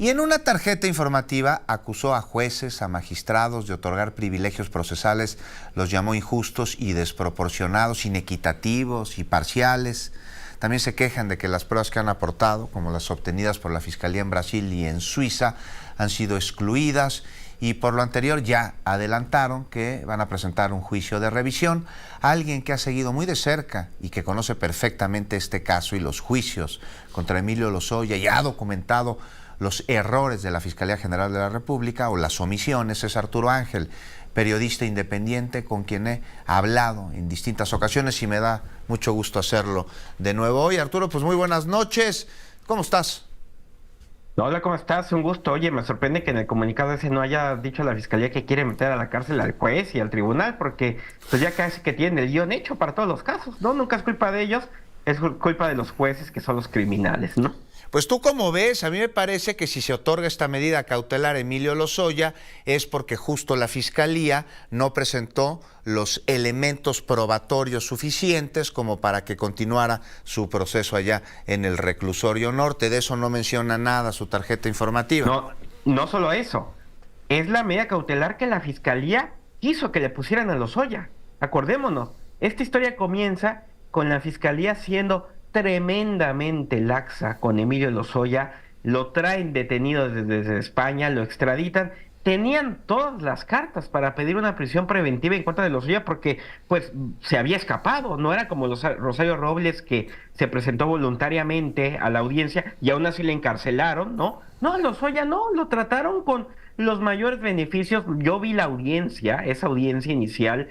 Y en una tarjeta informativa acusó a jueces, a magistrados de otorgar privilegios procesales, los llamó injustos y desproporcionados, inequitativos y parciales. También se quejan de que las pruebas que han aportado, como las obtenidas por la Fiscalía en Brasil y en Suiza, han sido excluidas, y por lo anterior ya adelantaron que van a presentar un juicio de revisión a alguien que ha seguido muy de cerca y que conoce perfectamente este caso y los juicios contra Emilio Lozoya y ha documentado los errores de la Fiscalía General de la República o las omisiones. Es Arturo Ángel, periodista independiente con quien he hablado en distintas ocasiones y me da mucho gusto hacerlo de nuevo hoy. Arturo, pues muy buenas noches. ¿Cómo estás? Hola, ¿cómo estás? Un gusto. Oye, me sorprende que en el comunicado ese no haya dicho a la fiscalía que quiere meter a la cárcel al juez y al tribunal, porque pues ya casi que tienen el guión hecho para todos los casos, ¿no? Nunca es culpa de ellos, es culpa de los jueces que son los criminales, ¿no? Pues tú como ves, a mí me parece que si se otorga esta medida cautelar a Emilio Lozoya es porque justo la Fiscalía no presentó los elementos probatorios suficientes como para que continuara su proceso allá en el reclusorio norte. De eso no menciona nada su tarjeta informativa. No, no solo eso, es la medida cautelar que la fiscalía quiso que le pusieran a Lozoya. Acordémonos, esta historia comienza con la fiscalía siendo tremendamente laxa con Emilio Lozoya, lo traen detenido desde España, lo extraditan, tenían todas las cartas para pedir una prisión preventiva en contra de Lozoya porque pues se había escapado, no era como Rosario Robles que se presentó voluntariamente a la audiencia y aún así le encarcelaron, ¿no? No, Lozoya no, lo trataron con los mayores beneficios. Yo vi la audiencia, esa audiencia inicial,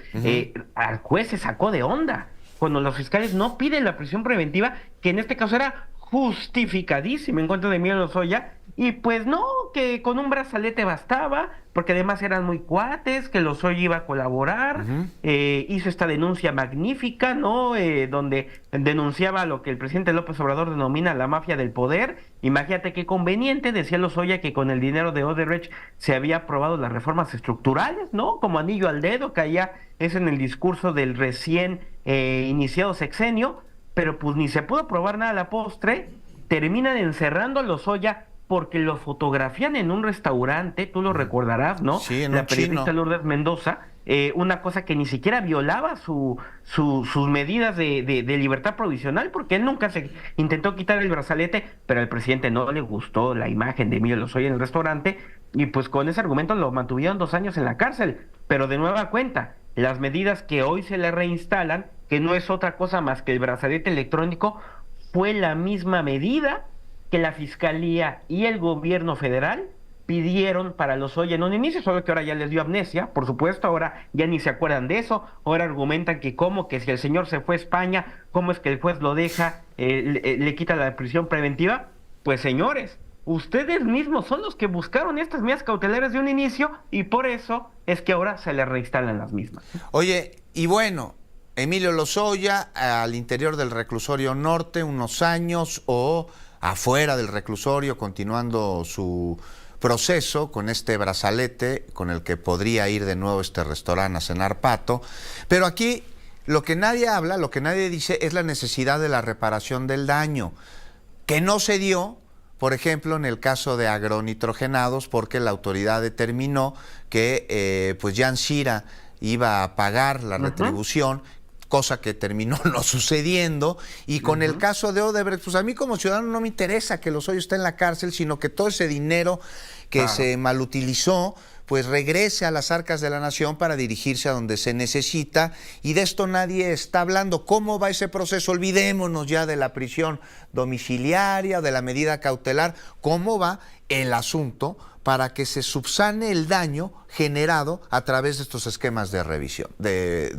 al juez se sacó de onda cuando los fiscales no piden la prisión preventiva, que en este caso era justificadísima en contra de Emilio Lozoya, y pues no, que con un brazalete bastaba, porque además eran muy cuates, que Lozoya iba a colaborar, hizo esta denuncia magnífica, ¿no? Donde denunciaba lo que el presidente López Obrador denomina la mafia del poder. Imagínate qué conveniente, decía Lozoya que con el dinero de Odebrecht se había aprobado las reformas estructurales, ¿no? Como anillo al dedo, caía eso en el discurso del recién iniciado sexenio, pero pues ni se pudo aprobar nada a la postre, terminan encerrando a Lozoya porque lo fotografían en un restaurante, tú lo recordarás, ¿no? Sí, en La un periodista chino. Lourdes Mendoza, una cosa que ni siquiera violaba sus medidas de libertad provisional, porque él nunca se intentó quitar el brazalete, pero al presidente no le gustó la imagen de Emilio Lozoya en el restaurante, y pues con ese argumento lo mantuvieron 2 años en la cárcel, pero de nueva cuenta, las medidas que hoy se le reinstalan, que no es otra cosa más que el brazalete electrónico, fue la misma medida que la Fiscalía y el gobierno federal pidieron para Lozoya en un inicio, solo que ahora ya les dio amnesia, por supuesto, ahora ya ni se acuerdan de eso, ahora argumentan que cómo, que si el señor se fue a España, cómo es que el juez lo deja, le quita la prisión preventiva. Pues señores, ustedes mismos son los que buscaron estas medidas cautelares de un inicio y por eso es que ahora se les reinstalan las mismas. Oye, y bueno, Emilio Lozoya al interior del reclusorio norte unos años o afuera del reclusorio continuando su proceso con este brazalete con el que podría ir de nuevo a este restaurante a cenar pato. Pero aquí lo que nadie habla, lo que nadie dice es la necesidad de la reparación del daño, que no se dio, por ejemplo, en el caso de agronitrogenados, porque la autoridad determinó que pues Jan Sira iba a pagar la retribución, cosa que terminó no sucediendo, y con el caso de Odebrecht, pues a mí como ciudadano no me interesa que Lozoya esté en la cárcel, sino que todo ese dinero que se malutilizó, pues regrese a las arcas de la nación para dirigirse a donde se necesita, y de esto nadie está hablando. ¿Cómo va ese proceso? Olvidémonos ya de la prisión domiciliaria, de la medida cautelar. ¿Cómo va el asunto para que se subsane el daño generado a través de estos esquemas de revisión, de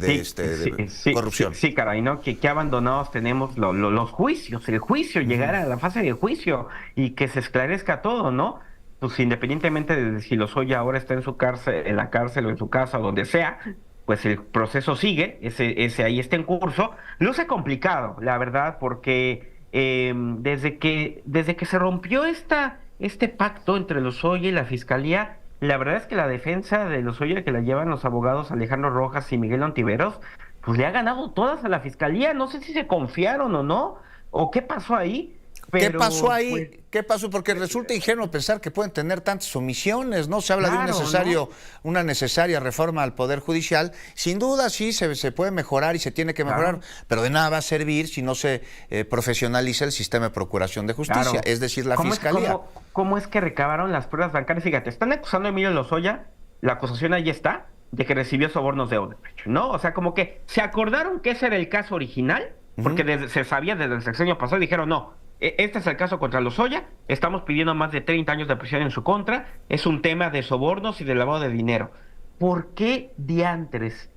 corrupción? Sí, caray, ¿no? Que abandonados tenemos los juicios, el juicio, llegar a la fase de juicio y que se esclarezca todo, ¿no? Pues independientemente de si Lozoya ahora está en su cárcel, en la cárcel o en su casa o donde sea, pues el proceso sigue, ese ahí está en curso. Luce complicado, la verdad, porque desde que se rompió este pacto entre Lozoya y la Fiscalía, la verdad es que la defensa de Lozoya, que la llevan los abogados Alejandro Rojas y Miguel Ontiveros, pues le ha ganado todas a la Fiscalía. No sé si se confiaron o no, o qué pasó ahí, ¿Qué Pero, pasó ahí? pues, ¿Qué pasó? Porque resulta ingenuo pensar que pueden tener tantas omisiones, ¿no? Se habla de claro, ¿no? una necesaria reforma al Poder Judicial. Sin duda sí se puede mejorar y se tiene que mejorar, Claro, pero de nada va a servir si no se profesionaliza el sistema de procuración de justicia, claro. es decir, la Fiscalía. ¿Cómo es que recabaron las pruebas bancarias? Fíjate, están acusando a Emilio Lozoya, la acusación ahí está, de que recibió sobornos de Odebrecht, ¿no? O sea, como que se acordaron que ese era el caso original, porque se sabía desde el sexenio pasado y dijeron, no, este es el caso contra Lozoya, estamos pidiendo más de 30 años de prisión en su contra, es un tema de sobornos y de lavado de dinero. ¿Por qué diantres,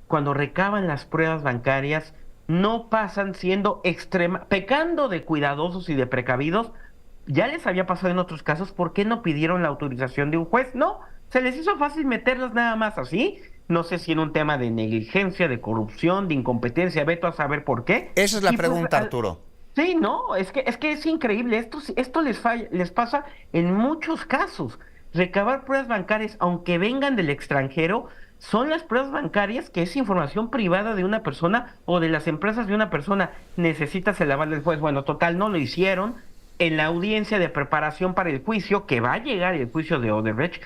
cuando recaban las pruebas bancarias, no pasan siendo pecando de cuidadosos y de precavidos? Ya les había pasado en otros casos, ¿por qué no pidieron la autorización de un juez? No, se les hizo fácil meterlas nada más así. No sé si en un tema de negligencia, de corrupción, de incompetencia, veto a saber por qué. Esa es la Y pues, pregunta, Arturo. sí, no, es que es increíble. Esto les pasa en muchos casos. Recabar pruebas bancarias, aunque vengan del extranjero, son las pruebas bancarias que es información privada de una persona o de las empresas de una persona. Necesitas el aval del juez. Bueno, total, no lo hicieron. En la audiencia de preparación para el juicio, que va a llegar el juicio de Odebrecht,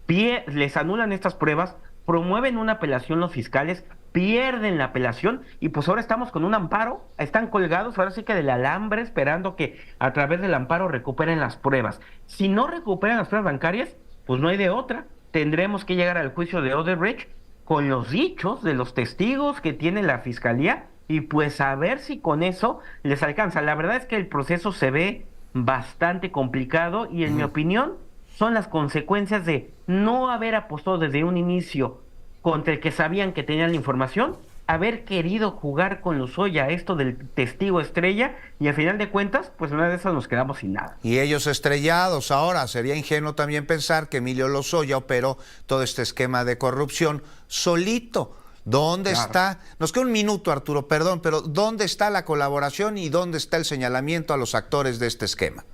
les anulan estas pruebas, promueven una apelación los fiscales, pierden la apelación y pues ahora estamos con un amparo, están colgados ahora sí que del alambre esperando que a través del amparo recuperen las pruebas. Si no recuperan las pruebas bancarias, pues no hay de otra, tendremos que llegar al juicio de Odebrecht con los dichos de los testigos que tiene la fiscalía y pues a ver si con eso les alcanza. La verdad es que el proceso se ve bastante complicado y en mi opinión son las consecuencias de no haber apostado desde un inicio contra el que sabían que tenían la información, haber querido jugar con Lozoya esto del testigo estrella y al final de cuentas, pues una de esas nos quedamos sin nada. Y ellos estrellados. Ahora, sería ingenuo también pensar que Emilio Lozoya operó todo este esquema de corrupción solito. ¿Dónde Claro. está? Nos queda un minuto, Arturo, perdón, pero ¿dónde está la colaboración y dónde está el señalamiento a los actores de este esquema?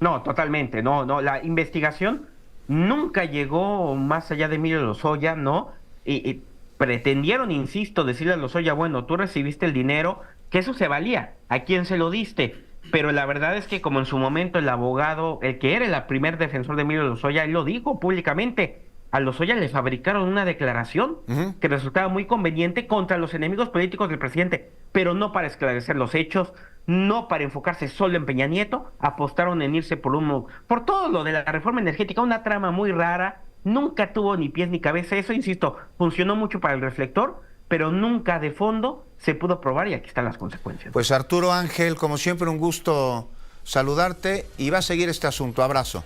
No, totalmente, no, la investigación nunca llegó más allá de Emilio Lozoya, ¿no? Y pretendieron, insisto, decirle a Lozoya, bueno, tú recibiste el dinero, que eso se valía, ¿a quién se lo diste? Pero la verdad es que como en su momento el abogado, el que era el primer defensor de Emilio Lozoya, él lo dijo públicamente, a Lozoya le fabricaron una declaración que resultaba muy conveniente contra los enemigos políticos del presidente, pero no para esclarecer los hechos, no para enfocarse solo en Peña Nieto, apostaron en irse por todo lo de la reforma energética, una trama muy rara, nunca tuvo ni pies ni cabeza, eso, insisto, funcionó mucho para el reflector, pero nunca de fondo se pudo probar y aquí están las consecuencias. Pues Arturo Ángel, como siempre, un gusto saludarte y va a seguir este asunto. Abrazo.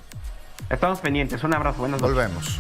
Estamos pendientes, un abrazo, buenas noches. Volvemos.